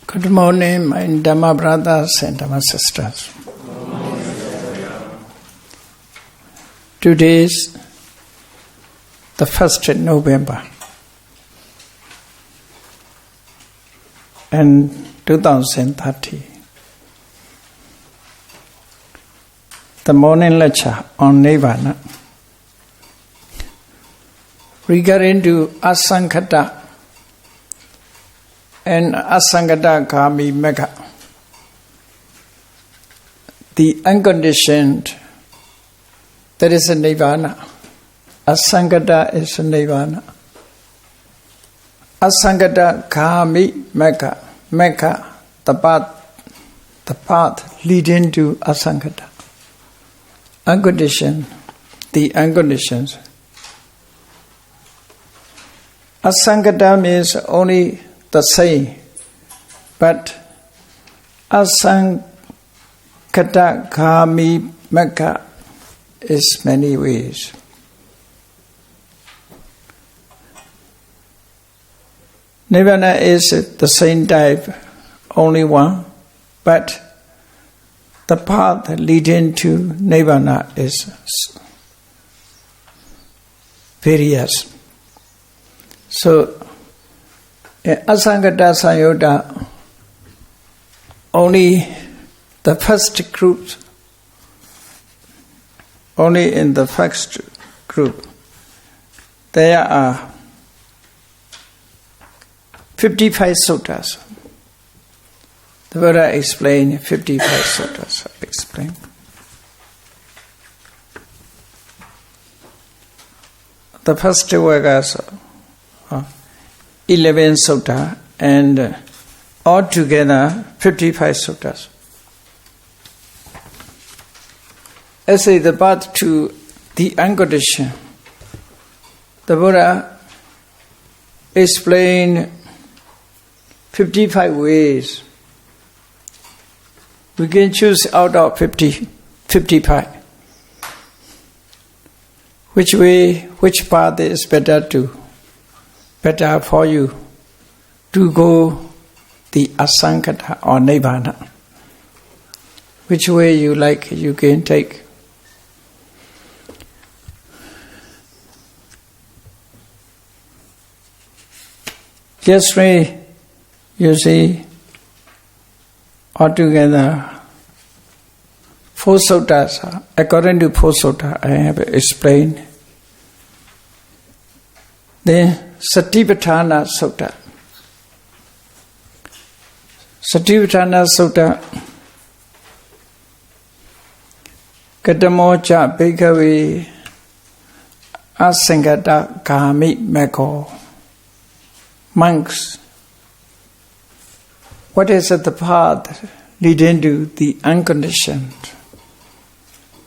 Good morning, my Dhamma brothers and Dhamma sisters. Today is the 1st November and 2030. The morning lecture on Nibbana. Regarding to Asankata and Asankata Kami Mega, the unconditioned, that is a Nibbana. Asankata is a Nibbana. Asankata Kami Mega, Mega, the path leading to Asankata. Unconditioned, the unconditioned. Asankata means only the same, but Asankata Kami Magga is many ways. Nibbana is the same type, only one, but the path leading to Nibbana is various. So, in Asankata Samyutta, only the first group, only in the first group, there are 55 suttas. The Buddha explained 55 suttas. Explain. The first workers 11 sutta and altogether 55 suttas. As the path to the unconditioned, the Buddha explained 55 ways. We can choose out of 55. Which way, which path is better for you to go the Asankata or Nibbana. Which way you like, you can take. Yesterday, you see, altogether 4 suttas. According to 4 suttas, I have explained. Then Satipatthana Sutta. Satipatthana Sutta. Katamocha Bhikkhave Asankata Kami Mekho. Monks, what is the path leading to the unconditioned?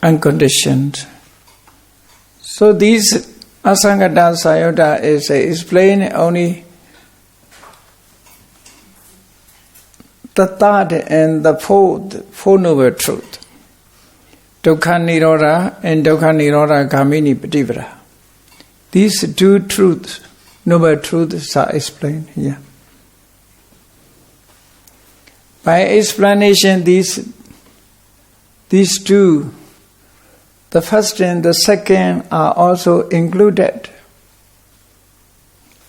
Unconditioned. So these Asankata Samyutta is explained only the third and the fourth noble truth. Dukkha Nirodha and Dukkha Nirodha Gamini Pativara. These 2 truths, noble truths are explained here. By explanation, these 2, the first and the second, are also included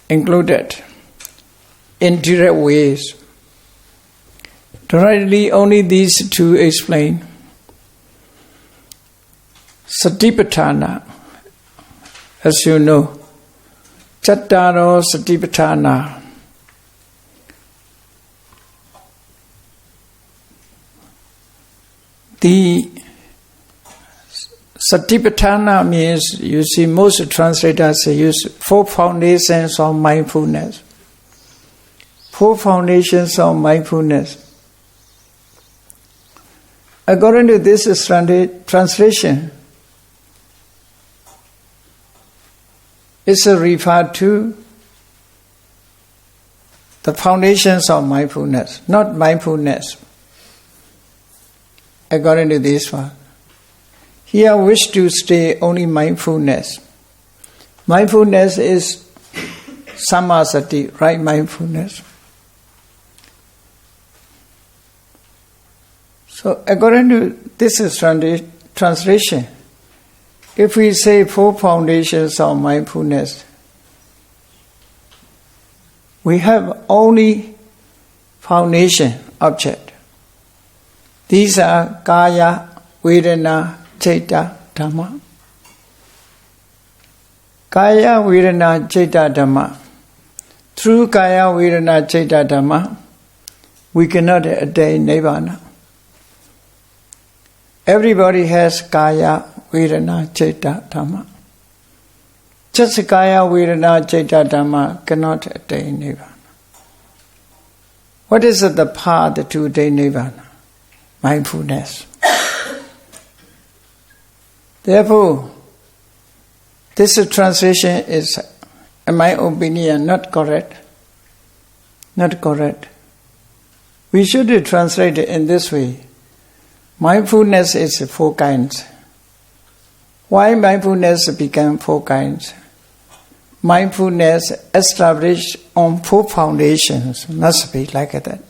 in direct ways. Directly, only these 2 explain. Satipatthana, as you know, Chattaro Satipatthana. The Satipatthana means, you see, most translators use 4 foundations of mindfulness. 4 foundations of mindfulness. According to this translation, it's referred to the foundations of mindfulness, not mindfulness. According to this one. Here I wish to stay only mindfulness. Mindfulness is samasati, right mindfulness. So according to this is translation, if we say 4 foundations of mindfulness, we have only foundation, object. These are Kaya, Vedana, Citta, Dhamma. Kaya, Vedana, Citta, Dhamma. Through Kaya, Vedana, Citta, Dhamma, we cannot attain Nibbana. Everybody has Kaya, Vedana, Citta, Dhamma. Just Kaya, Vedana, Citta, Dhamma cannot attain Nibbana. What is the path to attain Nibbana? Mindfulness. Therefore, this translation is, in my opinion, not correct. Not correct. We should translate it in this way. Mindfulness is 4 kinds. Why mindfulness became 4 kinds? Mindfulness established on 4 foundations. Must be like that.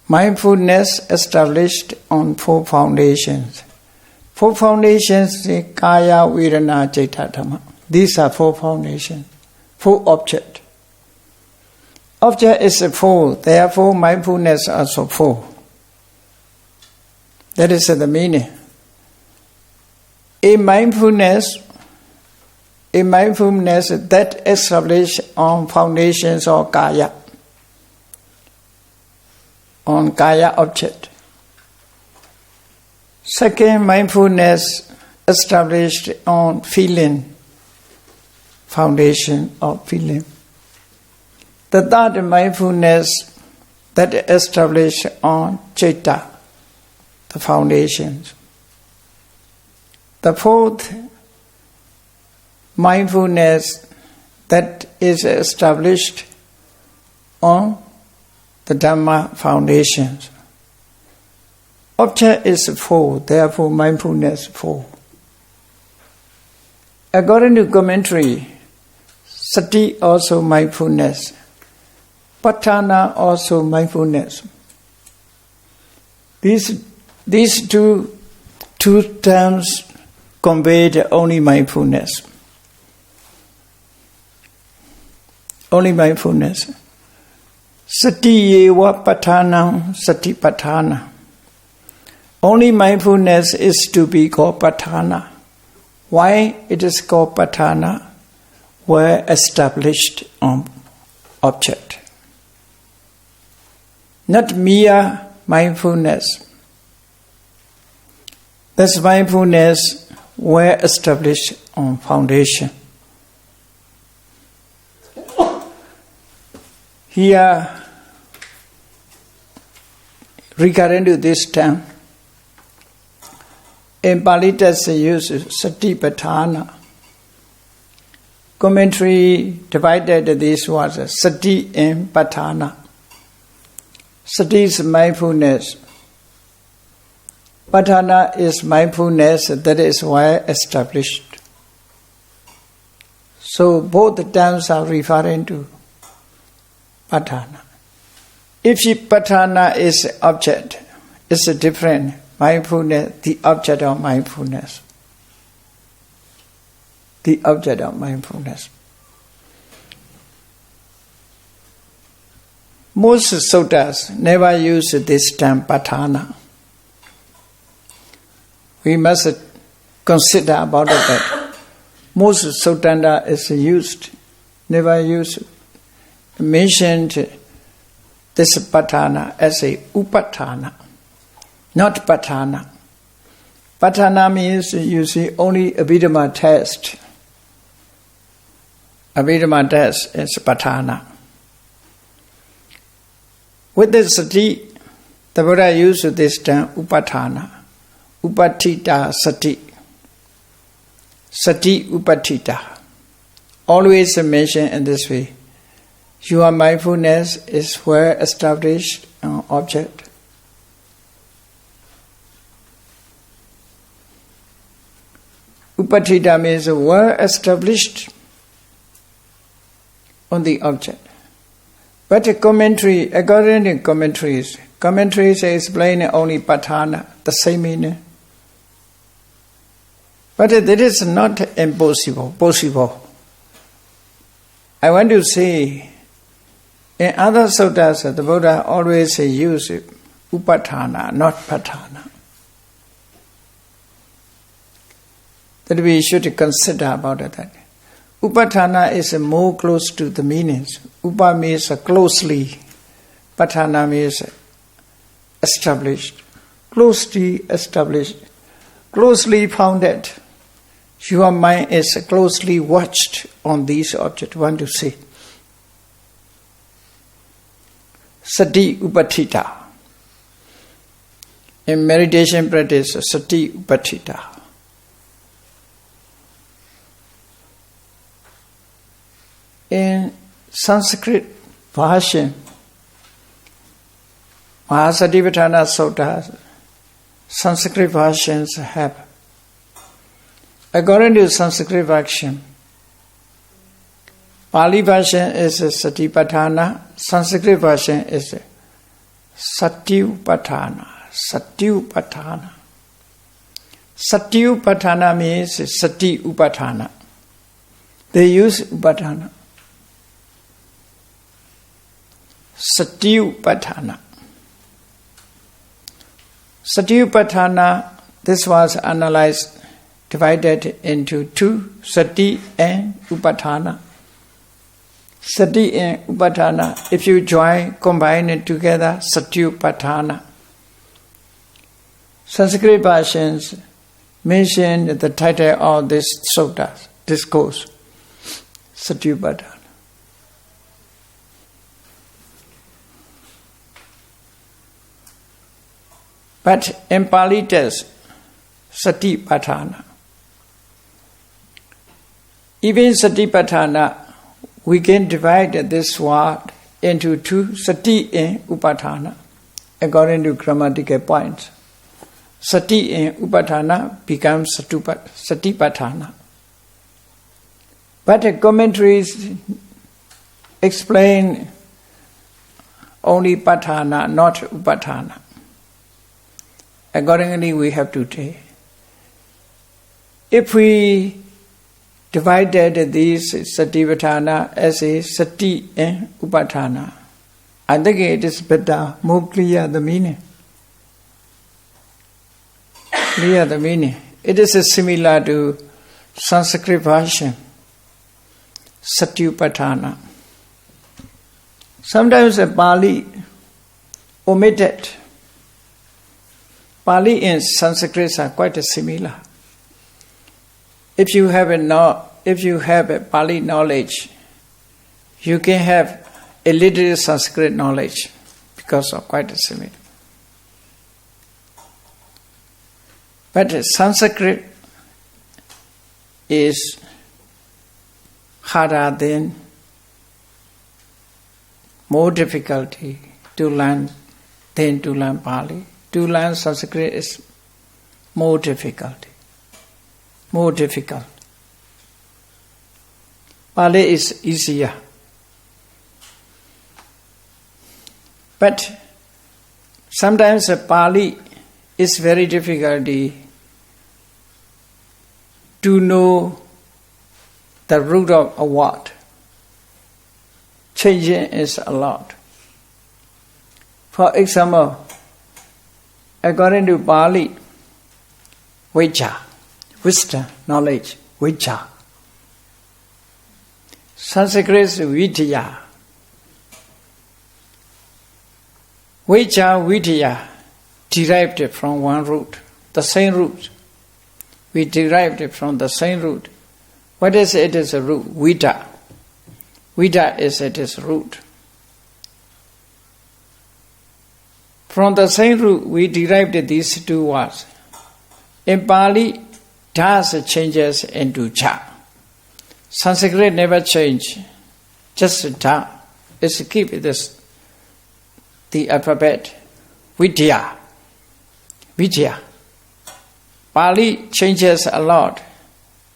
Mindfulness established on 4 foundations. 4 foundations, Kaya, Vedana, Citta, Dhamma. These are 4 foundations. 4 objects. Object is 4, therefore mindfulness also 4. That is the meaning. A mindfulness that established on foundations of Kaya, on Kaya object. Second, mindfulness established on feeling, foundation of feeling. The third, mindfulness that established on Citta, the foundations. The fourth, mindfulness that is established on the Dhamma foundations. Object is 4, therefore mindfulness 4. According to commentary, Sati also mindfulness, Patthana also mindfulness. These two terms convey only mindfulness. Only mindfulness. Sati yeva patthana sati patthana. Only mindfulness is to be called patthana. Why it is called patthana? Where established on object. Not mere mindfulness. That's mindfulness where established on foundation. Here, regarding to this term, in Pali text uses satipatthana. Commentary divided these words, sati and patthana. Sati is mindfulness. Patthana is mindfulness that is well established. So both terms are referring to patthana. If patthana is object, it's a different mindfulness, the object of mindfulness. The object of mindfulness. Most suttas never use this term patthana. We must consider about that. Most sutta is used, never used, mentioned this patthana as a upathana, not patthana. Patthana means you see only Abhidhamma text. Abhidhamma text is patthana. With the sati, the Buddha used this term upathana. Upatita sati. Sati upatita. Always mentioned in this way. Your mindfulness is well established object. Upatita means well established on the object. But a commentary, according to commentaries, Commentaries explain only patthana, the same meaning. But it is not impossible, possible. I want to say, in other suttas, the Buddha always uses upatthana, not patthana. That we should consider about that. Upatthana is more close to the meanings. Upa means closely. Patthana means established. Closely established. Closely founded. Your mind is closely watched on these objects. Want to say. Sati upatthita. In meditation practice, sati upatthita. In Sanskrit version, Mahasatipatthana Sutta, Sanskrit versions have. According to Sanskrit version, Pali version is Satipatthana, Sanskrit version is Satyupatthana. Satyupatthana. Satyupatthana means Sati Upatthana. They use Upatthana. Satyupatthana. Satyupatthana, this was analyzed, divided into two, Sati and Upatthana. Sati and Upatthana, if you combine it together, Satyupatthana. Sanskrit versions mention the title of this sutta, discourse, Satyupatthana. But in Pali text, Satipatthana. Even Satipatthana, we can divide this word into two, Sati and Upatthana, according to grammatical points. Sati and Upatthana becomes Satipatthana. But the commentaries explain only Patthana, not Upatthana. Accordingly, we have to take. If we divided these Satipatthana as a Sati and Upatthana, I think it is better, more clear the meaning. Clear the meaning. It is similar to Sanskrit version, Satyupatthana. Sometimes a Pali omitted. Pali and Sanskrit are quite similar. If you have a Pali knowledge, you can have a little Sanskrit knowledge because of quite similar. But Sanskrit is harder than, more difficulty to learn than to learn Pali. To learn Sanskrit is more difficult. More difficult. Pali is easier. But sometimes Pali is very difficult to know the root of a word. Changing is a lot. For example, according to Pali, Vicha, wisdom, knowledge, Vicha. Sanskrit is Vidya. Vicha, Vidya, derived from one root, the same root. We derived it from the same root. What is it as a root? Vida. Vida is it as root. From the same root, we derived these two words. In Pali, Das changes into Cha. Sanskrit never change. Just Da. It's keep this, the alphabet. Vidya. Vidya. Pali changes a lot.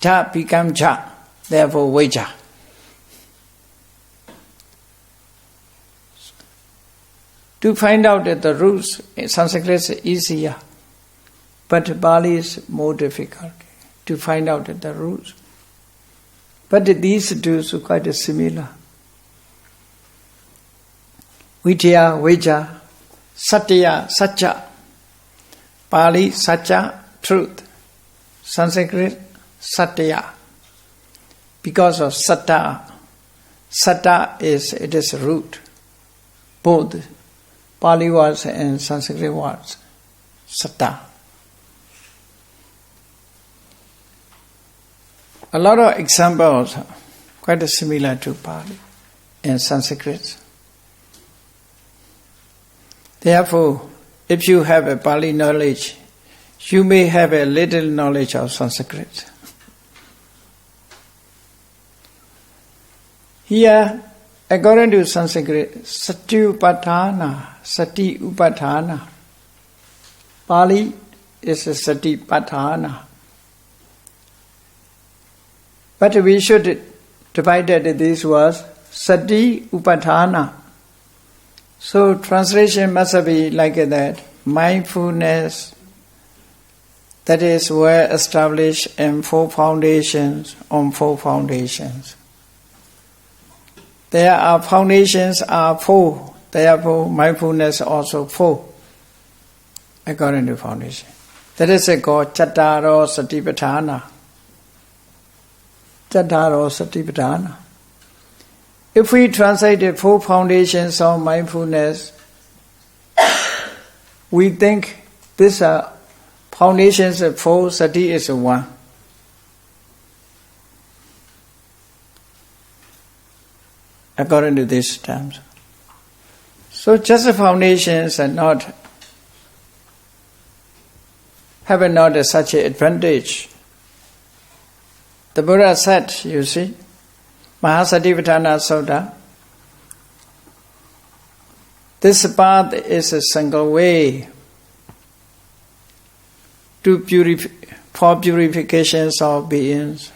Ja becomes Ja. Therefore, Vija. . To find out the roots, Sanskrit is easier, but Pali is more difficult to find out the roots. But these two are quite similar. Vidya, Vija, Satya, Satya. Pali, Satya, truth. Sanskrit, Satya. Because of Satta. Satta is root. Both Pali words and Sanskrit words. Satta. A lot of examples quite similar to Pali and Sanskrit. Therefore, if you have a Pali knowledge, you may have a little knowledge of Sanskrit. Here, according to Sanskrit, Sati Upatana. Pali is a Sati Patana. But we should divide these words, Sati Upatana. So translation must be like that. Mindfulness that is well established in four foundations, on four foundations. There are foundations are four, therefore mindfulness also four, according to foundation. That is called Chattaro Satipatthana. Chattaro Satipatthana. If we translate the four foundations of mindfulness, we think these are foundations of four, sati is one. According to these terms. So just the foundations are not, have not such an advantage. The Buddha said, you see, Mahasatipatthana Sutta, this path is a single way to for purifications of beings,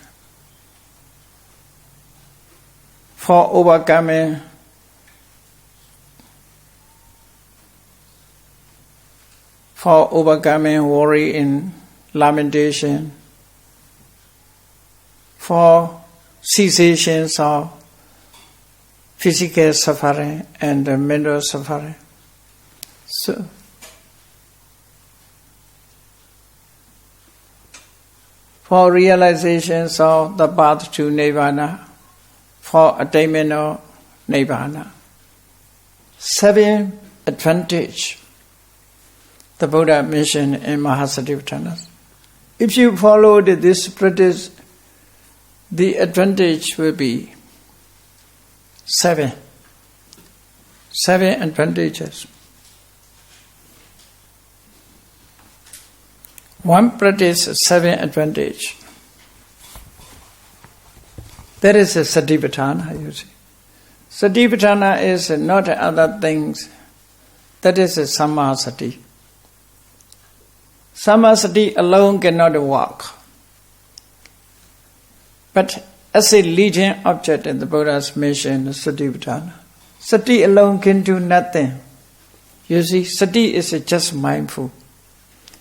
for overcoming worry and lamentation, for cessations of physical suffering and mental suffering. So, for realizations of the path to Nibbana, for attainment of Nibbana. 7 advantage the Buddha mentioned in Mahasatipatthana. If you follow this practice, the advantage will be 7. 7 advantages. One practice, 7 advantage. That is a Satipatthana, you see. Satipatthana is not other things. That is a Sammasati. Sammasati alone cannot work. But as a leading object in the Buddha's mission, Satipatthana, Sati alone can do nothing. You see, Sati is just mindful.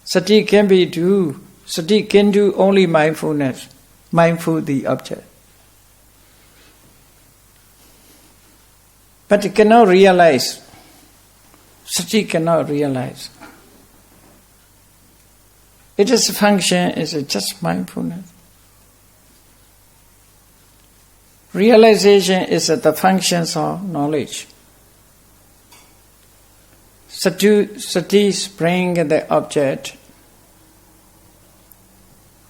Sati can do only mindfulness, mindful the object. But it cannot realize. Sati cannot realize. Its function is just mindfulness. Realization is the functions of knowledge. Sati bring the object,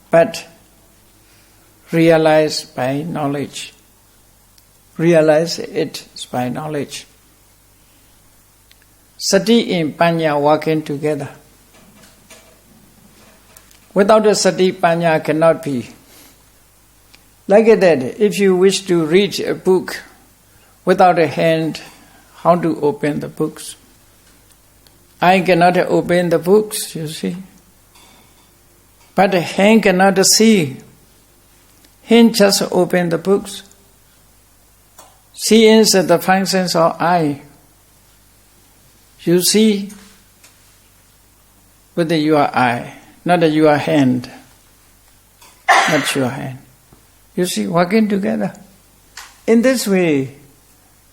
but realize by knowledge. Realize it by knowledge. Sati and Panya working together. Without a Sati, Panya cannot be. Like that, if you wish to read a book without a hand, how to open the books? I cannot open the books, you see. But a hand cannot see. Hand just open the books. See is the functions of eye. You see with your eye, not your hand. Not your hand. You see, working together. In this way,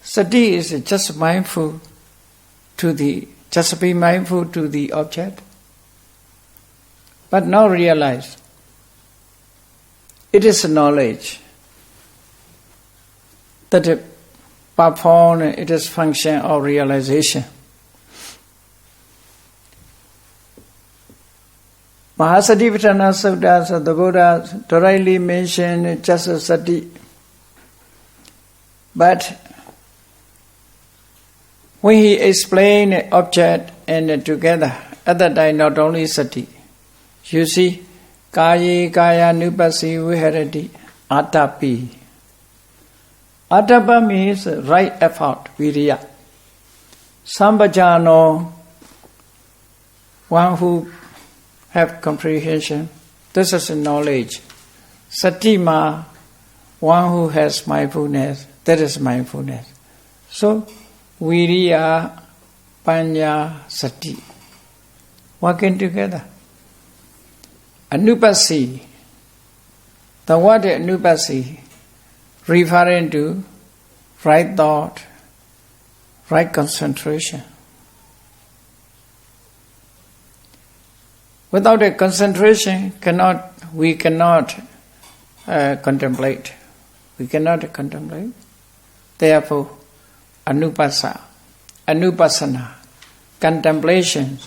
sati is just mindful just be mindful to the object. But now realize, it is knowledge that it performs its function of realization. Mahasatipatthana Sutta, the Buddha directly mentioned just as sati. But when he explained the object and together, at that time not only sati, you see, kaya nupasi viharati atapi. Atapa means right effort, viriya. Sambhajano, one who have comprehension. This is knowledge. Satima, one who has mindfulness. That is mindfulness. So, viriya, panya, sati, working together. Anupasi, the word anupasi, referring to right thought, right concentration. Without a concentration, we cannot contemplate. We cannot contemplate. Therefore, anupasana, contemplation,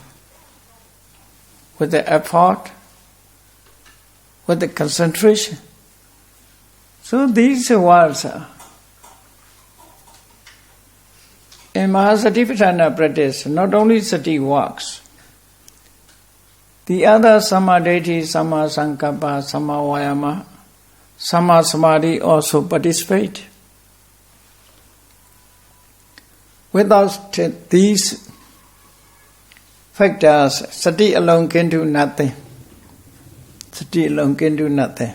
with the effort, with the concentration. So these words are in Mahasatipatthana practice, not only sati works, the other samadhi, sama sankappa, sama vayama, sama samadhi also participate. Without these factors, sati alone can do nothing. Sati alone can do nothing.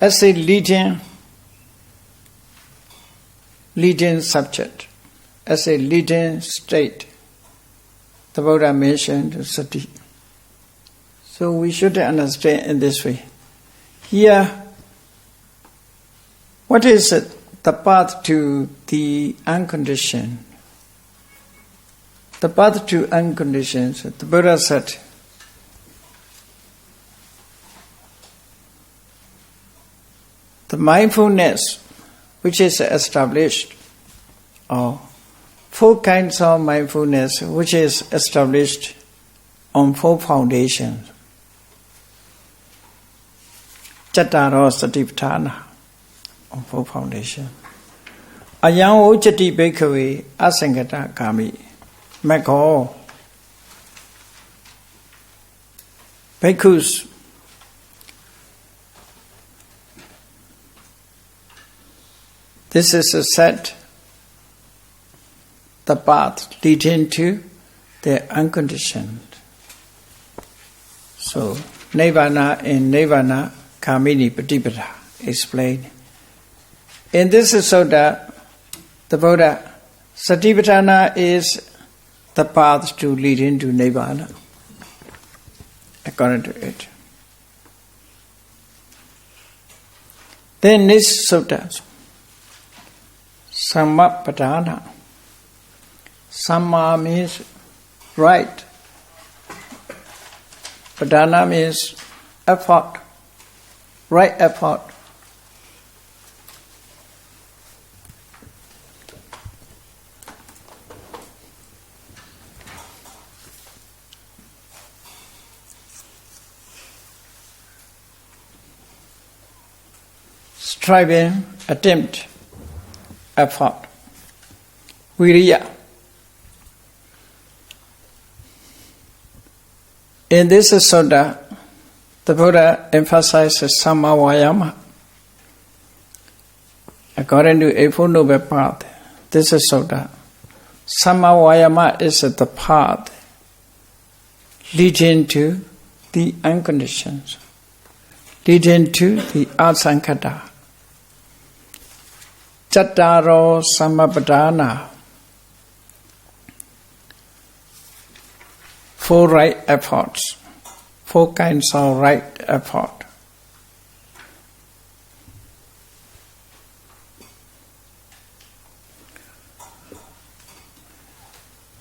As a leading subject, as a leading state, the Buddha mentioned sati. So we should understand in this way. Here, what is the path to the unconditioned? The path to unconditioned, the Buddha said, the mindfulness which is established, or 4 kinds of mindfulness which is established on 4 foundations. Chattaro Satipatthana, on 4 foundations. Ayang Ujjati Bhikkhave Asangata Kami. Mekho. Bhikkhus. This is a set, the path leading to the unconditioned. So, Nibbana and Nibbana Kamini Patipada explained. In this sutta, the Buddha, Satipatthana is the path to lead into Nibbana, according to it. Then this sutta, Sammapadana. Samma means right. Padana means effort, right effort. Striving, attempt, effort. Viriya. In this sutta, the Buddha emphasizes Samma Vayama. According to Eightfold Noble Path, this is sutta. Samma Vayama is the path leading to the unconditioned, leading to the asankata. Chattaro Samapadana. 4 right efforts. 4 kinds of right effort.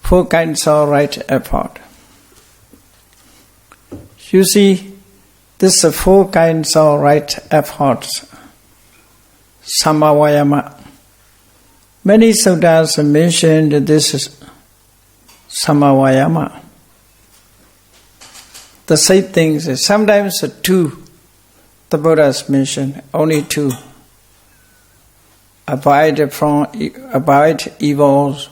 Four kinds of right effort. You see, this is 4 kinds of right efforts. Samavayama. Many suttas mentioned this is Samavayama. The same things, sometimes 2, the Buddhas mentioned, only 2. Avoid evils,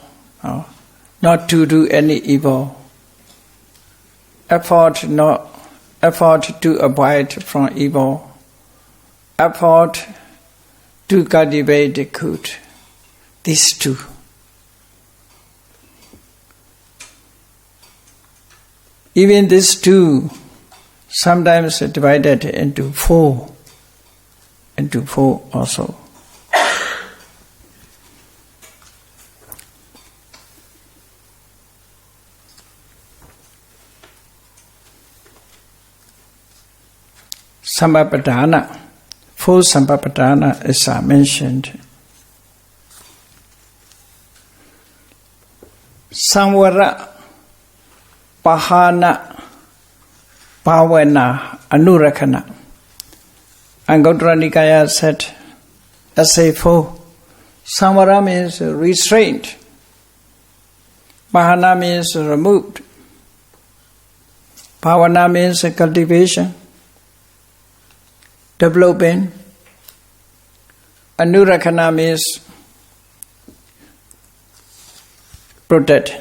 not to do any evil. Effort to avoid from evil. Effort to cultivate the good. These 2. Even these 2 sometimes divided into 4. Into 4 also. Samapadana. 4 Samapadana is mentioned. Samvara, Pahana, Bhavana, Anurakana. Anguttara Nikaya said, SA4. Samvara means restraint. Pahana means removed. Bhavana means cultivation, developing. Anurakana means protect.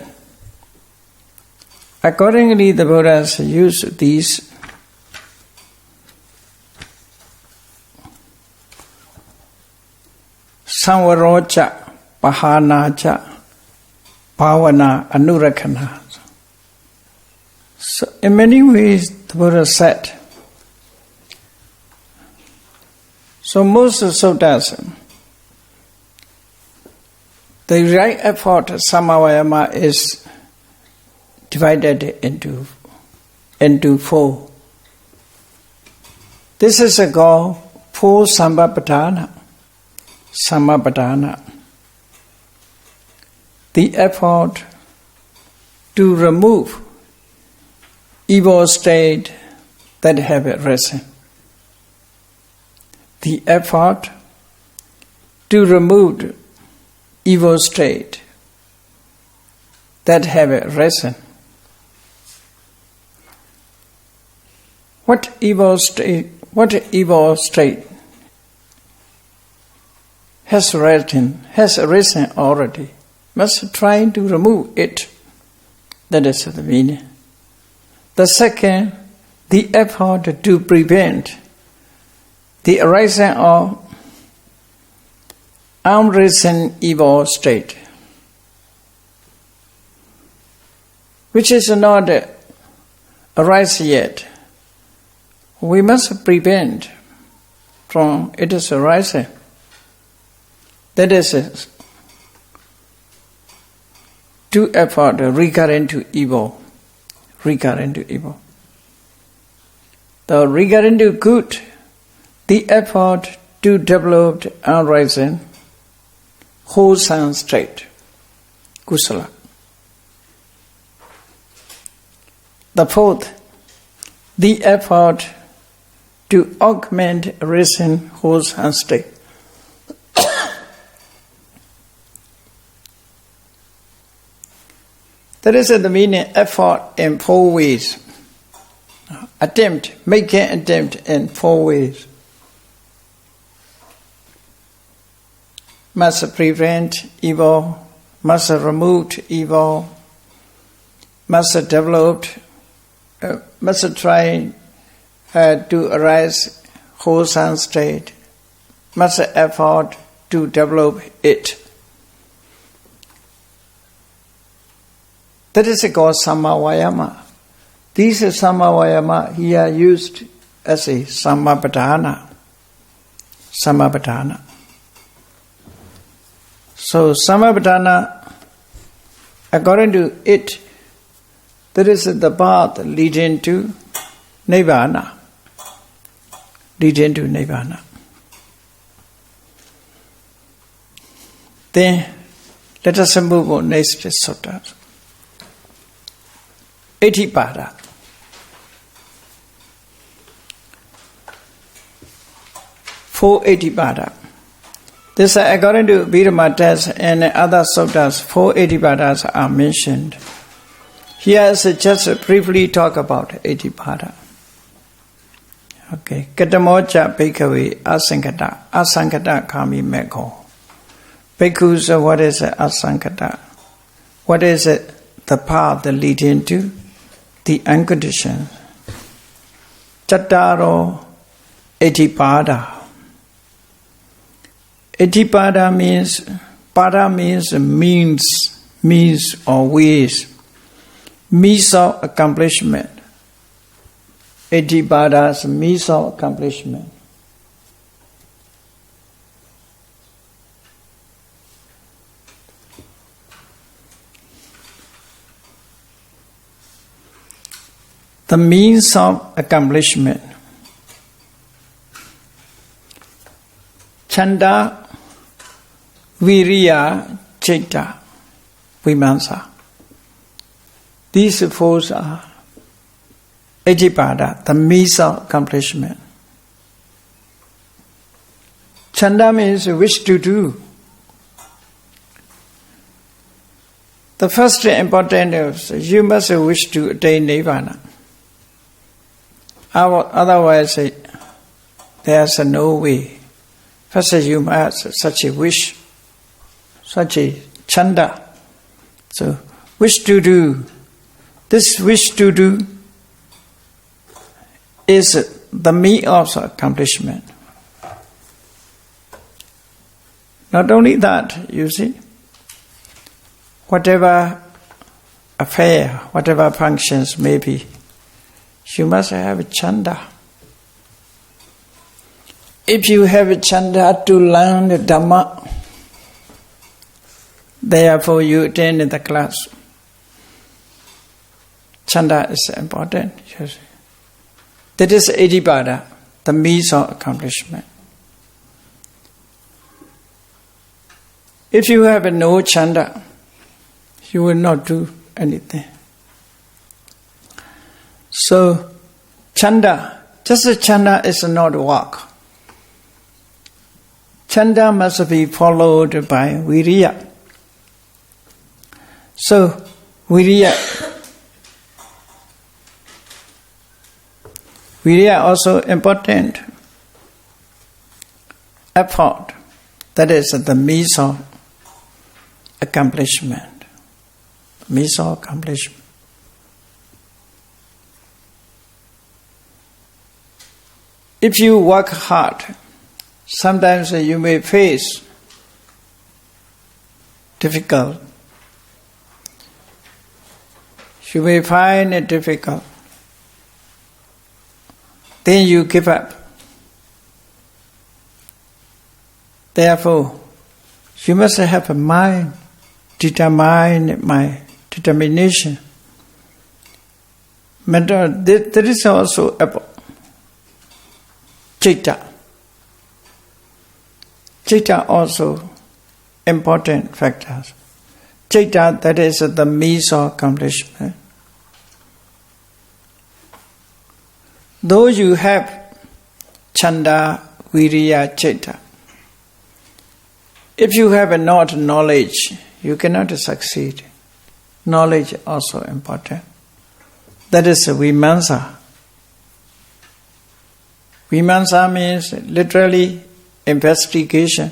Accordingly, the Buddhas use these Samvarocha, Pahanacha, Bhavana, Anurakana. So, in many ways, the Buddha said. So, most suttas, the right effort, Samavayama, is divided into 4. This is a goal, 4 Samapadana. The effort to remove evil state that have arisen. The effort to remove evil state that have arisen. What evil state has arisen already? Must try to remove it. That is the meaning. The second, the effort to prevent the arising of unrisen evil state, which is not arise yet. We must prevent from its arising. That is to effort regarding to evil. The regarding to good, the effort to develop unrising wholesome state, kusala. The fourth, the effort to augment risen wholesome state. That is the meaning effort in 4 ways. Make an attempt in 4 ways. Must prevent evil, must remove evil, must develop, must try to arise wholesome state, must effort to develop it. That is called Samavayama. These Samavayama here used as a Samapadana. So Samapatthana, according to it, there is the path leading to Nibbana. Leading to Nibbana. Then let us move on next sutta. Etipada. 4 Etipada. This, according to Viramatas and other suttas, 4 Etipadas are mentioned. Here is just briefly talk about Etipada. Okay. Katamocha Bhikkhave Asankata. Asankata Kami Mekho. Bhikkhus, what is Asankata? What is it? The path leading to the unconditioned. Chattaro Etipada. Etipada means, pada means or ways. Means of accomplishment. Etipadas, means of accomplishment. The means of accomplishment. Chanda, Viriya, Citta, Vimamsa. These 4 are Etipada, the means of accomplishment. Chanda means wish to do. The first important is you must wish to attain Nibbana. Otherwise, there's no way. First, you must have such a wish, such a chanda. So, wish to do. This wish to do is the means of accomplishment. Not only that, you see, whatever affair, whatever functions may be, you must have a chanda. If you have a chanda to learn the Dhamma, therefore you attend the class. Chanda is important. That is Etipada, the means of accomplishment. If you have no chanda, you will not do anything. So, chanda, just a chanda is not work. Chanda must be followed by viriya. So, viriya also important. Effort, that is the means of accomplishment. Means of accomplishment. If you work hard, sometimes you may face difficult. You may find it difficult. Then you give up. Therefore, you must have a mind, determination. There is also a citta. Citta also important factors. Citta, that is the means of accomplishment. Though you have chanda, viriya, citta, if you have not knowledge, you cannot succeed. Knowledge also important. That is vimamsa. Vimamsa means literally investigation,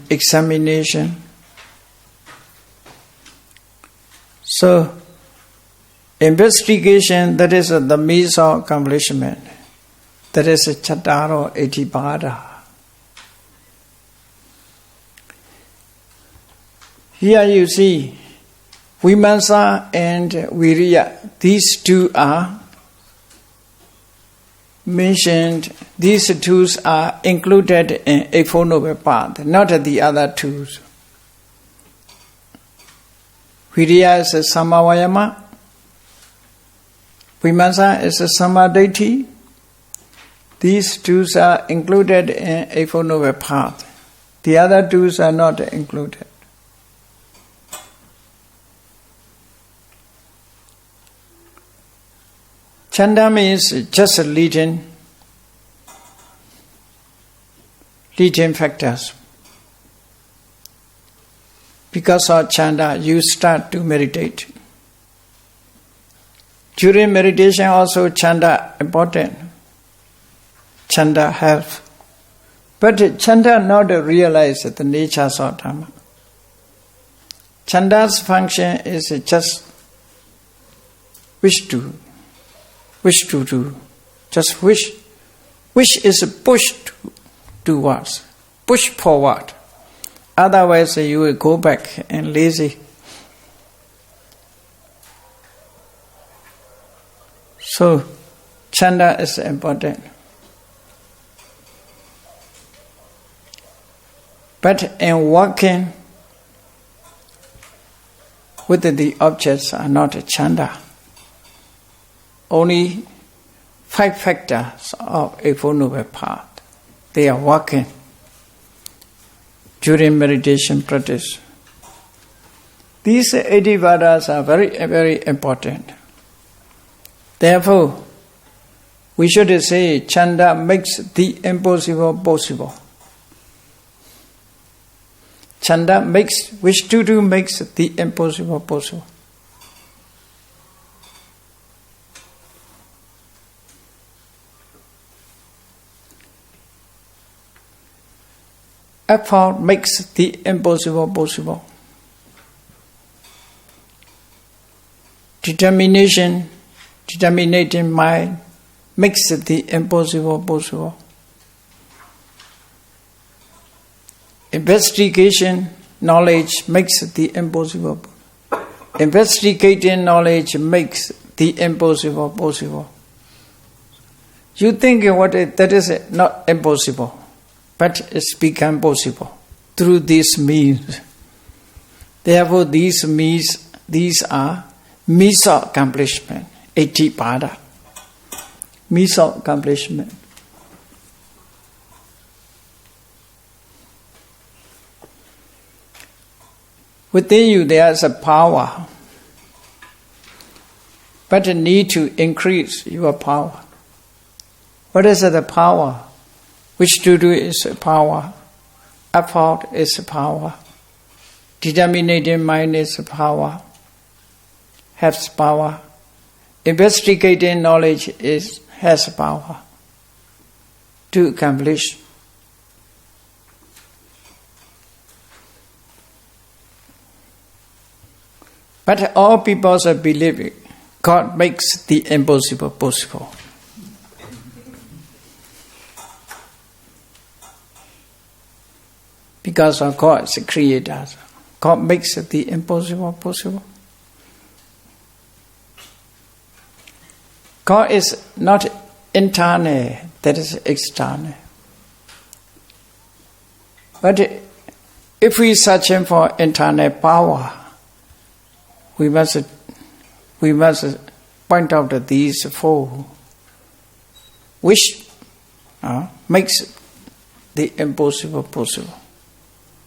examination. So, investigation, that is the means of accomplishment. That is chattaro etipada. Here you see, vimamsa and viriya, these two are mentioned, these tools are included in Eightfold Noble Path, not the other tools. Viriya is a Samavayama, Vimasa is a Samadhi. These tools are included in Eightfold Noble Path. The other tools are not included. Chanda means just leading factors. Because of chanda, you start to meditate. During meditation also chanda important. Chanda helps. But chanda not realize the nature of Dhamma. Chanda's function is just wish to do. Just wish. Wish is push towards. Push forward. Otherwise you will go back and lazy. So chanda is important. But in walking with the objects are not chanda. Only 5 factors of Eightfold Noble Path. They are walking during meditation practice. These 80 vadas are very, very important. Therefore, we should say chanda makes the impossible possible. Chanda makes, wish to do makes the impossible possible. Effort makes the impossible possible. Determinating mind makes the impossible possible. Investigation knowledge makes the impossible. Investigating knowledge makes the impossible possible. You think that is not impossible. But it's become possible through these means. Therefore, these are means of accomplishment. 80 pada. Means of accomplishment. Within you there is a power. But you need to increase your power. What is the power? Which to do is power. Effort is power. Determinating mind is power. Has power. Investigating knowledge has power to accomplish. But all people believe God makes the impossible possible. Because of God is a creator. God makes the impossible possible. God is not internal, that is external. But if we search for internal power, we must point out that these 4 which makes the impossible possible.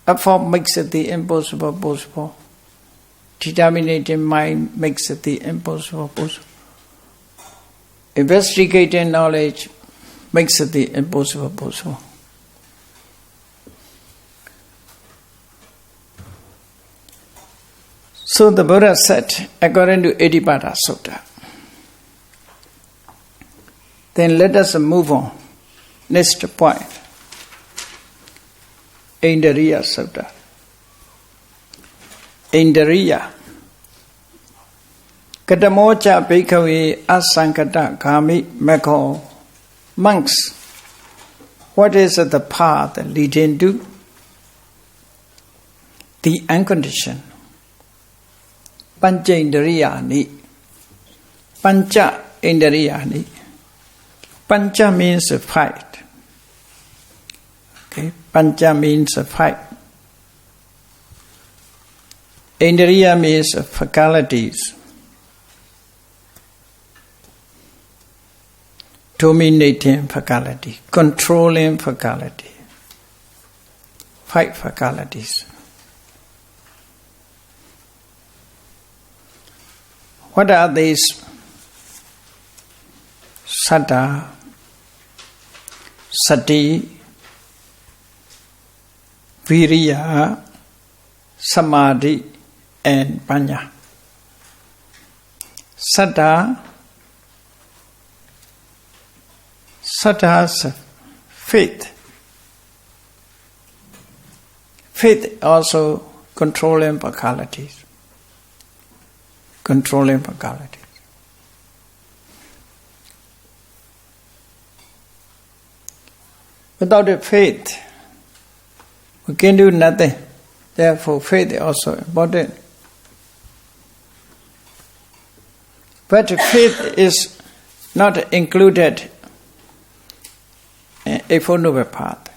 Effort makes the impossible possible. Determinating mind makes the impossible possible. Investigating knowledge makes the impossible possible. So the Buddha said, according to Edipada Sutta. Then let us move on. Next point. Indriya Sutta. Indriya. Katamocha Bhikkhave Asankata Kami Mekho. Monks, what is the path leading to the unconditioned? Pancha Indriyani. Pancha Indriyani. Pancha means a fight. Okay, Pancha means a fight. Indriya means faculties. Dominating faculty, controlling faculty, 5 faculties. What are these? Saddha, Sati, Viriya, Samadhi, and Panya. Saddha is faith. Faith also controlling faculties. Controlling faculties. Without a faith, we can do nothing. Therefore, faith is also important. But faith is not included in Eightfold Noble Path.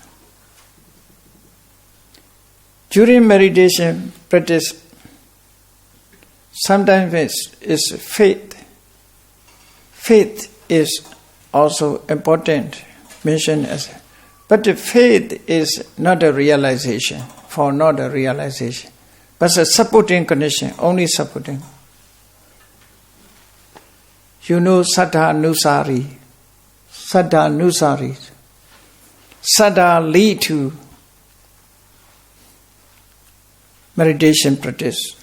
During meditation practice, sometimes it's faith. Faith is also important, mentioned as. But the faith is not a realization, not a realization, but a supporting condition, only supporting. You know Saddha Nusari. Saddha Nusari. Saddha lead to meditation practice.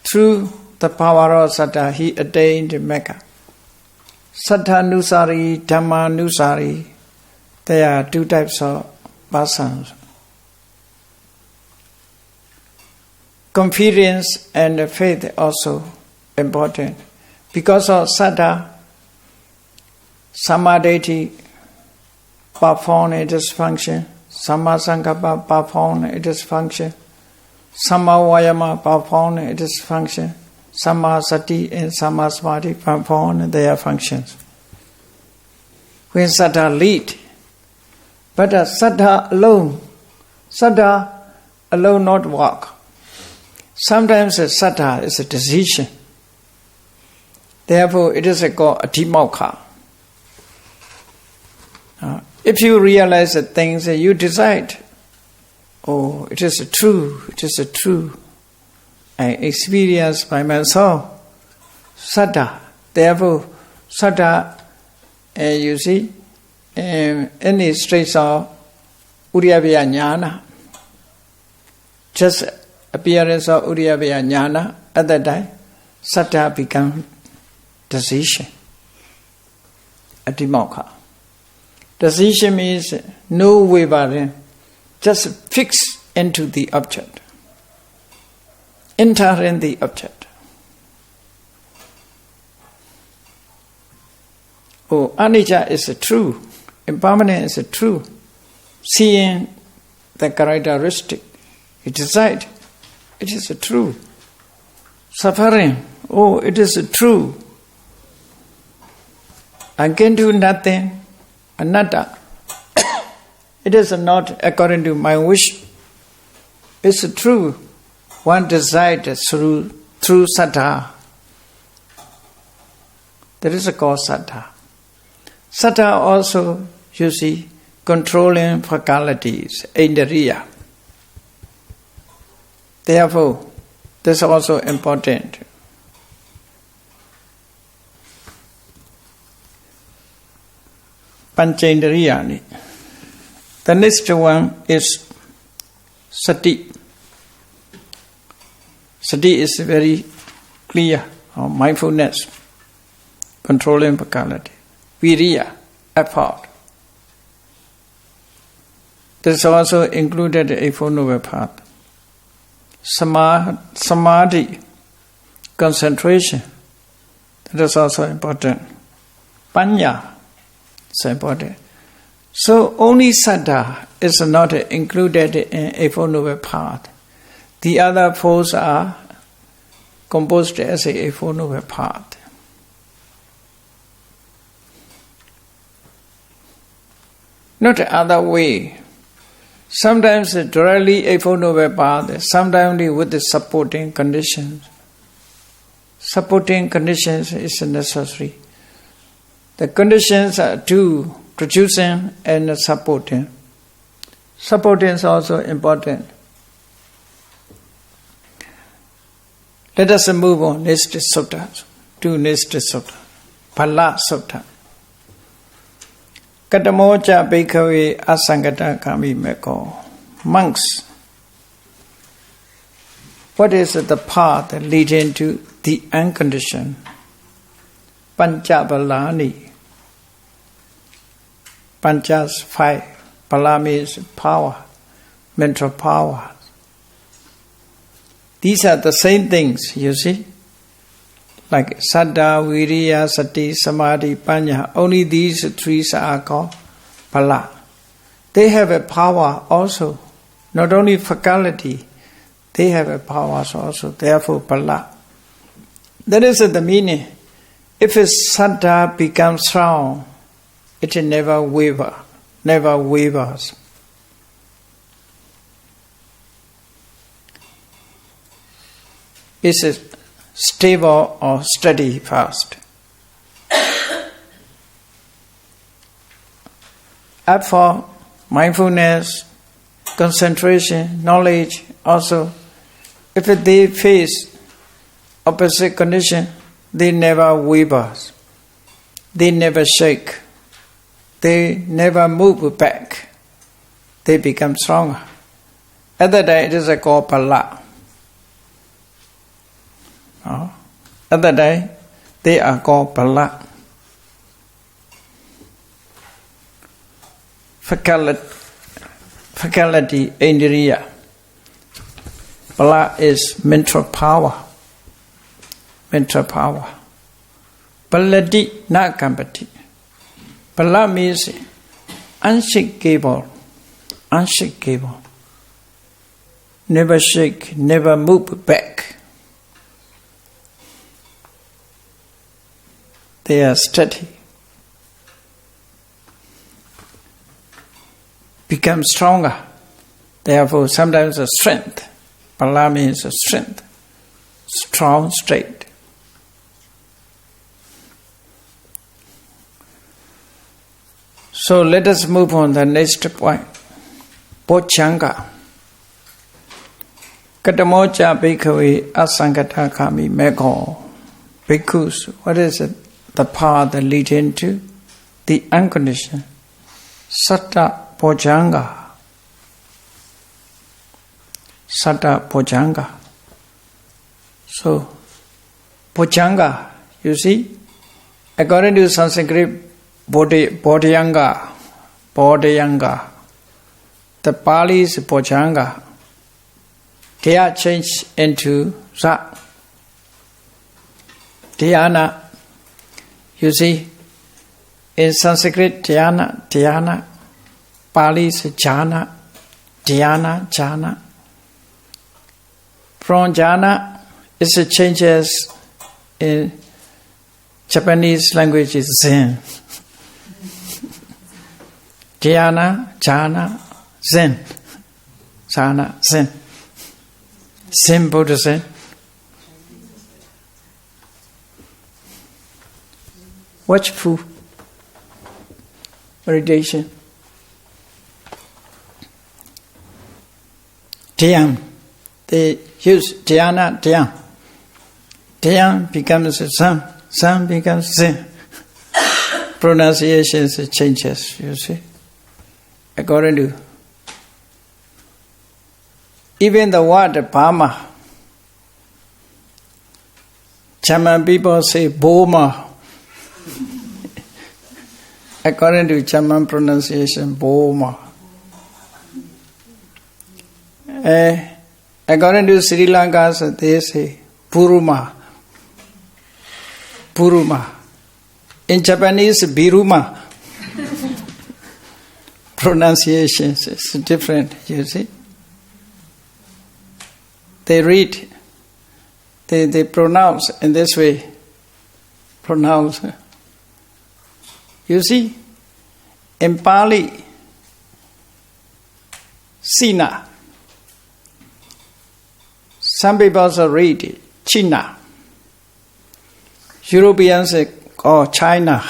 Through the power of Saddha, he attained Mecca. Saddha Nusari, Dhamma Nusari. There are 2 types of persons. Confidence and faith also important. Because of Saddha, Samadhi perform its function, Sammasankappa perform its function, Sammavayama perform its function, Sammasati and Sammasamadhi perform their functions. When Saddha lead, but Saddha alone not work. Sometimes Saddha is a decision. Therefore, it is called Adhimokha. If you realize the things that you decide, oh, it is true, I experience by myself. Saddha. Therefore, Saddha, you see, any trace of Uriyavya Jnana, just appearance of Uriyavya Jnana, at that time, Saddha becomes decision. Adhimokha. Decision means no wavering, just fix into the object. Enter in the object. Oh, anicca is true, impermanent is true. Seeing the characteristic, you decide, it is true. Suffering, oh, it is true. I can do nothing, anatta. It is not according to my wish. It's true. One decides through Saddha. That is called Saddha. Saddha also, you see, controlling faculties, indriya. Therefore, this is also important. Panchendriyani. The next one is sati. Sati is very clear, mindfulness, controlling faculty. Viriya, effort. This is also included in Eightfold Noble Path. Samadhi, concentration. That is also important. Panya is important. So only Saddha is not included in Eightfold Noble Path. The other 4 are composed as a Eightfold Noble Path. not the other way. Sometimes directly a Four Noble Paths, sometimes with the supporting conditions. Supporting conditions is necessary. The conditions are two, producing and supporting. Supporting is also important. Let us move on. Next sutta. To next sutta. Phala sutta. Katamocha Bhikkhave Asangata Kami Mekko. Monks. What is the path leading to the unconditioned? Panchabalani. Panchas 5. Bala means power, mental power. These are the same things, you see. Like Saddha, Viriya, Sati, Samadhi, Panya. Only these three are called Bala. They have a power also. Not only faculty, they have a power also. Therefore, Bala. That is the meaning. If a Saddha becomes strong, it never wavers. Never wavers. It's stable or steady fast. As for mindfulness, concentration, knowledge, also, if they face opposite condition, they never wavers. They never shake. They never move back. They become stronger. At that time, it is called Phala. At that time, they are called Phala. Faculty, Indriya. Phala is mental power. Mental power. Palati, not kampati. Phala means unshakable, unshakable. Never shake, never move back. They are steady. Become stronger. Therefore, sometimes a strength. Phala means a strength. Strong, straight. So let us move on to the next point. Bojjhanga. Katamocha Bhikkhave Asangata Kami Mekko. Bhikkhus, what is it? The path leading to the unconditioned. Satta Bojjhanga. Satta Bojjhanga. So, Bojjhanga, you see, according to Sanskrit, Bodhyanga. The Pali is Bojjhanga. They are changed into Ra. Dhyana. You see, in Sanskrit, dhyana. Pali is jhana. Dhyana, jhana. From jhana, it changes in Japanese language is Zen. Dhyana, jhana, Zen. Jhana, Zen. Zen Buddhism. Watchful meditation. Dhyan. They use dhyana, dhyan. Dhyan becomes San becomes Zen. Pronunciations changes, you see. According to even the word Dhamma, German people say Boma. According to German pronunciation, Boma. According to Sri Lanka, they say Puruma. Puruma. In Japanese, Biruma. Pronunciations is different, you see. They read, they pronounce in this way. Pronounce. You see, in Pali, Sina. Some people also read it, China. Europeans say, oh, China.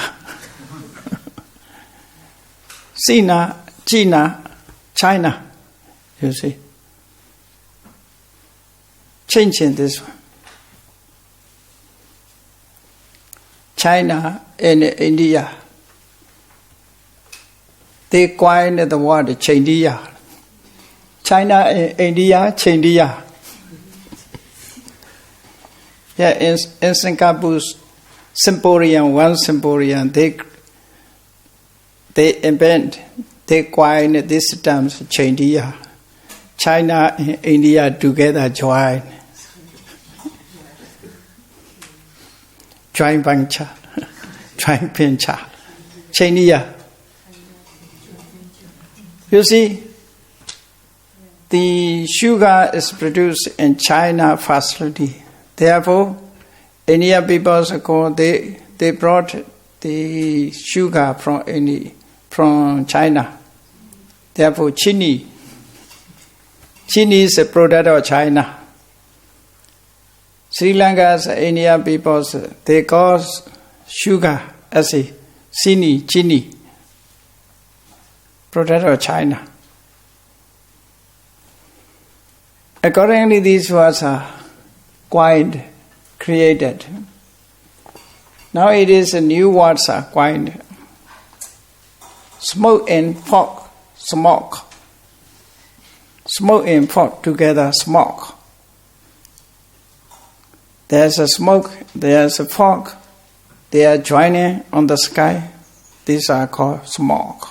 Sina, China, China. You see. Changing this one. China and India. They coined the word Chandiya. China and India, Chandiya. Yeah, in Singapore's symposium, one symposium, they coined this term Chandiya. China and India together join. Join venture. Join venture. Chandiya. You see, the sugar is produced in China facility. Therefore, Indian people they brought the sugar from China. Therefore, chini is a product of China. Sri Lanka's Indian people they call sugar as a chini, product of China. Accordingly, these words are coined, created. Now it is a new words are coined. Smoke and fog, smoke. Smoke and fog together, smoke. There's a smoke, there's a fog. They are joining on the sky. These are called smoke.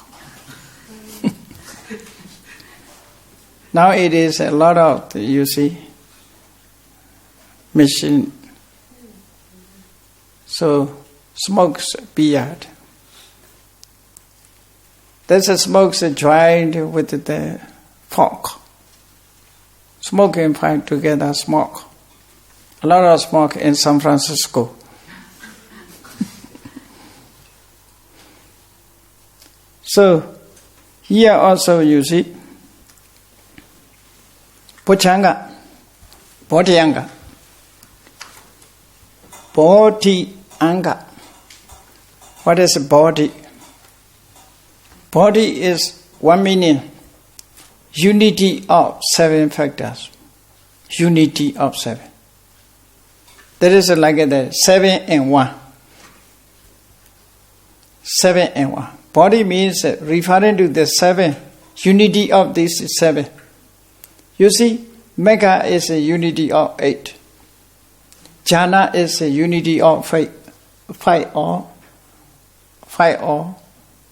Now it is a lot of, you see, machine. So, smokes beard. There's a smokes joined with the fog. Smoke and fire together, smoke. A lot of smoke in San Francisco. So, here also you see, Pochanga, Bodhyanga, Bodhyanga. What is a body? Body is one meaning, unity of seven factors. Unity of seven. That is like the 7 and 1. 7 and 1. Body means referring to the 7, unity of these 7. You see, Mega is a unity of 8. Jhana is a unity of 5 or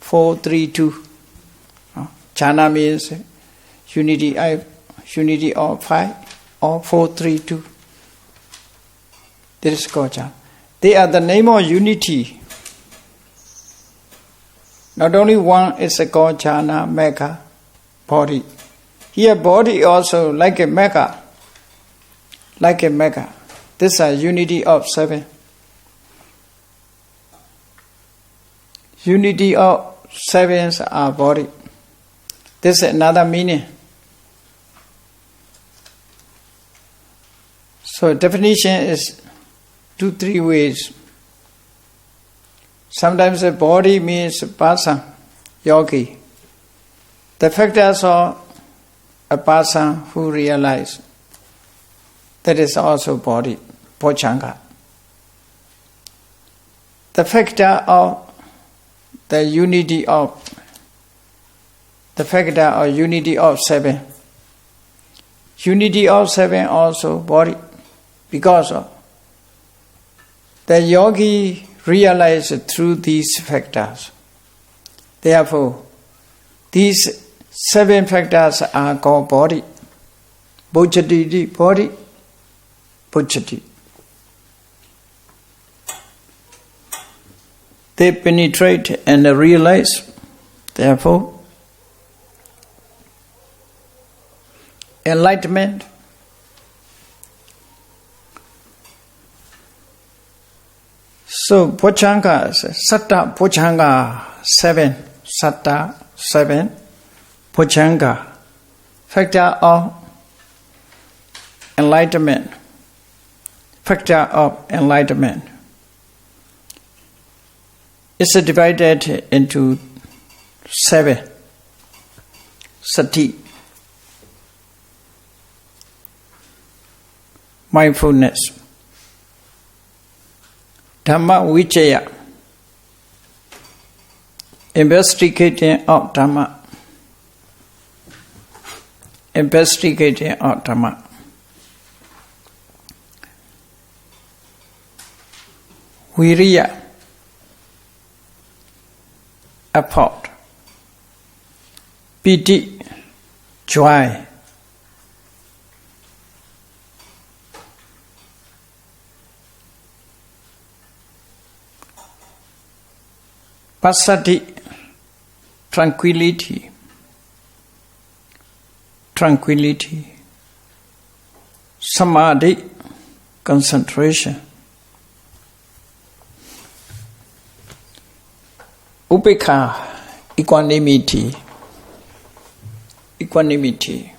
4, 3, 2. Jhana means unity of 5 or 4, 3, 2. This is called jhana. They are the name of unity. Not only one is called jhana, Mega, body. Here body also like a Mega. Like a Mega. This is a unity of 7. Unity of 7 are body. This is another meaning. So definition is 2-3 ways. Sometimes a body means person, yogi. The factors of a person who realize. That is also body, pochanga. The factor of the unity of 7. Unity of 7 also body, because of the yogi realized through these factors. Therefore, these 7 factors are called body. Bojjati, body. Bojjati. They penetrate and realize. Therefore, enlightenment. So, Pochanga, Satta Pochanga 7, Satta 7, Pochanga factor of enlightenment. Factor of enlightenment. It's divided into 7. Sati. Mindfulness. Dhamma Vichaya. Investigating of Dhamma. Investigating of Dhamma. Viriya. Effort. Piti. Joy. Passaddhi, tranquility. Tranquility. Samadhi, concentration. Upekha, equanimity. Equanimity.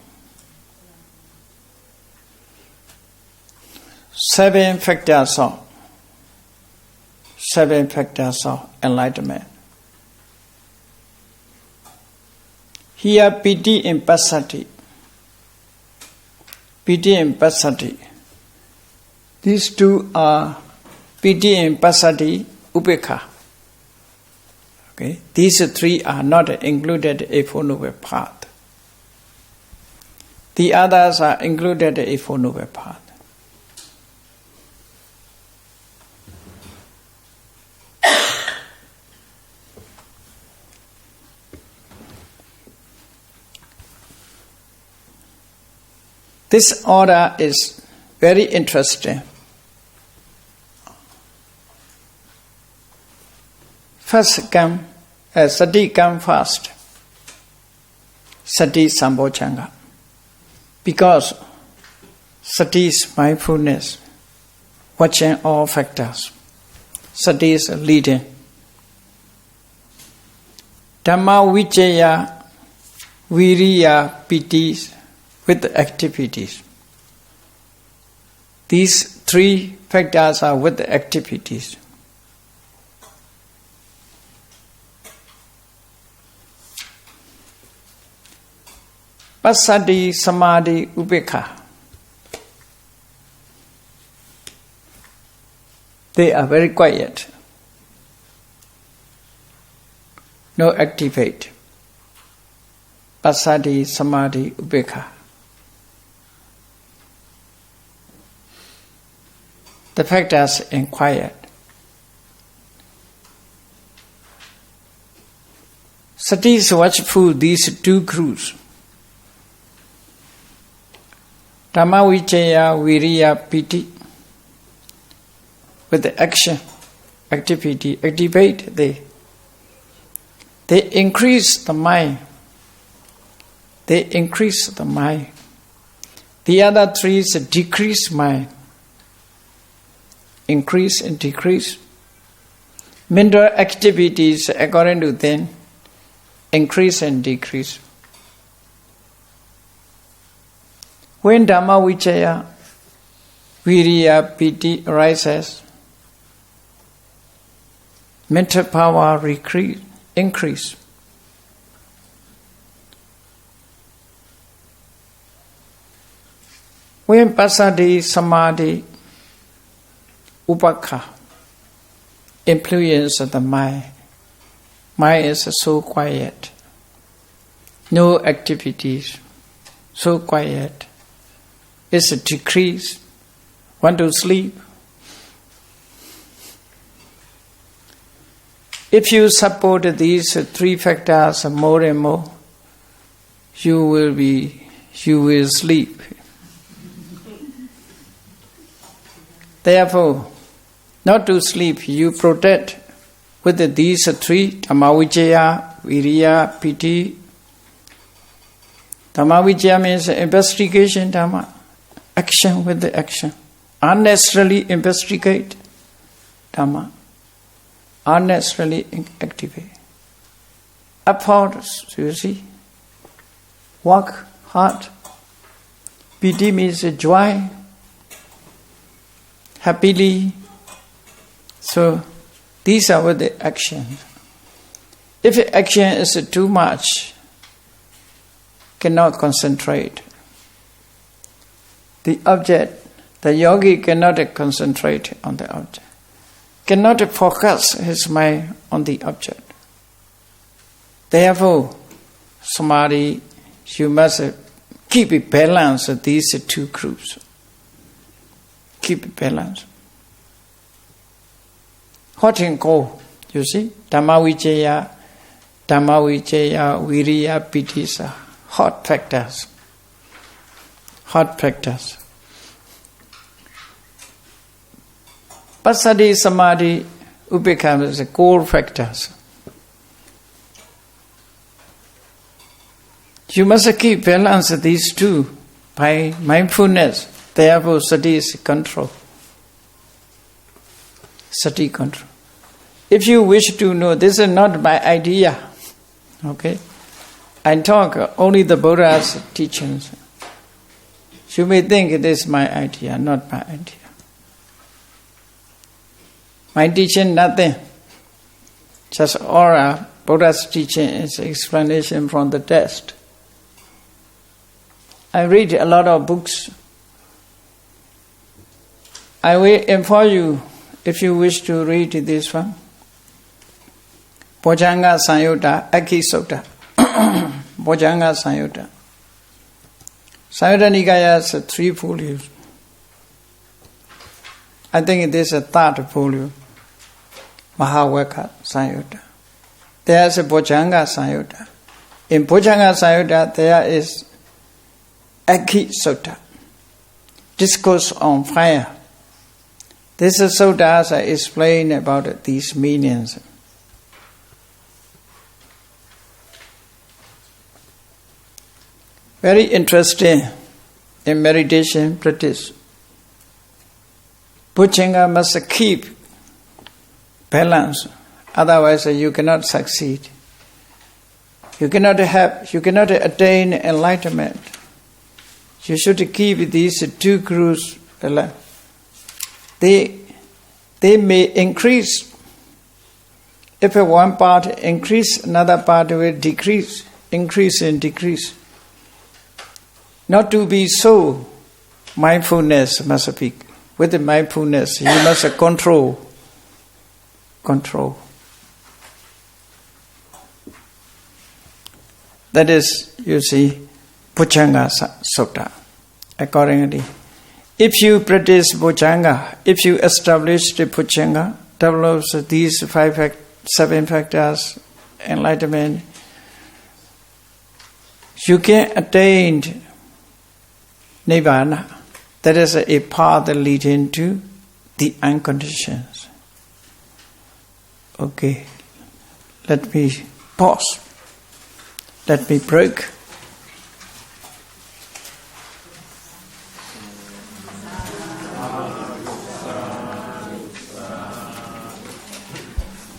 7 factors of enlightenment. Here, piti and passaddhi. Piti and passaddhi. These two are piti and passaddhi, upekha. Okay, these 3 are not included in Four Noble Path. The others are included in Four Noble Path. This order is very interesting. First come, sati come first. Sati Sambhojjhanga. Because sati is mindfulness, watching all factors. Sati is leading. Dhamma Vichaya, Viriya, Piti, with activities. These 3 factors are with the activities. Passaddhi, Samadhi, Upekha. They are very quiet. No activate. Passaddhi, Samadhi, Upekha. The factors in quiet. Sati is watchful these 2 groups. Dhamma Vichaya, Viriya, Piti. With the action, activity, activate, they increase the mind. They increase the mind. The other 3 is decrease mind. Increase and decrease. Mental activities, according to them, increase and decrease. When Dhamma Vichaya, Viriya, Piti arises, mental power increase. When Passaddhi, Samadhi, Upekha influence the mind. Mind is so quiet. No activities. So quiet. It's a decrease. Want to sleep. If you support these 3 factors more and more, you will sleep. Therefore, not to sleep, you protect with these 3, Dhamma Vichaya, Viriya, Piti. Dhamma Vichaya means investigation Dhamma, action with the action. Unnecessarily investigate Dhamma, unnecessarily activate. Effort, you see, work heart. Piti means joy, happily. So these are what the actions. If action is too much, cannot concentrate. The object, the yogi cannot concentrate on the object, cannot focus his mind on the object. Therefore, samadhi, you must keep it balanced, these two groups. Keep it balanced. Hot and cold, you see? Dhamma vijaya, viriya, pitisa. Hot factors. Hot factors. Passaddhi, samadhi, upekkha is the cold factors. You must keep balance these two by mindfulness. Therefore, sati is control. Sati control. If you wish to know, this is not my idea. Okay? I talk only the Buddha's teachings. You may think it is my idea, not my idea. My teaching, nothing. Just aura. Buddha's teaching is explanation from the text. I read a lot of books. I will inform you if you wish to read this one. Bojjhanga Samyutta, Akhi Sutta. Bojjhanga Samyutta. Samyutta Nikaya has 3 volumes. I think it is a 3rd volume. Mahavaka Samyutta. There is a Bojjhanga Samyutta. In Bojjhanga Samyutta there is Akhi Sutta. Discourse on fire. This is suttas I explain about these meanings. Very interesting in meditation practice. Bojjhanga must keep balance, otherwise you cannot succeed. You cannot attain enlightenment. You should keep these 2 groups alive. They may increase. If one part increase, another part will decrease, increase and decrease. Not to be so, mindfulness must be. With the mindfulness, you must control. That is, you see, Bojjhanga Sutta. Accordingly, if you practice Bojjhanga, if you establish the Bojjhanga, develops these 7 factors, enlightenment, you can attain Nibbana. That is a path leading to the unconditioned. Okay, let me pause. Let me break.